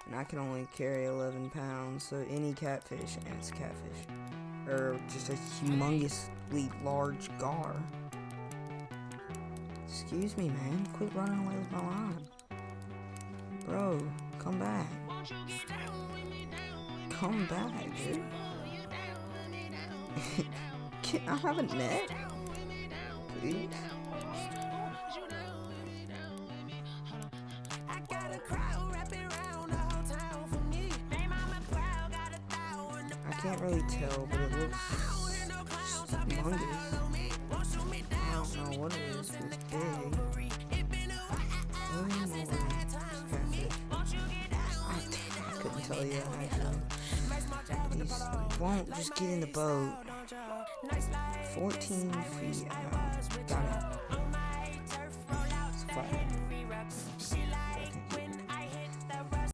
and I can only carry 11 pounds, so any catfish, and it's catfish, or just a humongously large gar. Excuse me, man, quit running away with my line. Bro, come back. Come back, dude. Can I have a net? Please? I can't really tell, but it looks humongous. I don't know what it is, but it's big. Holy moly, it's catfish. I couldn't tell you actually. These won't just get in the boat. 14 feet out. Got it. It's fine.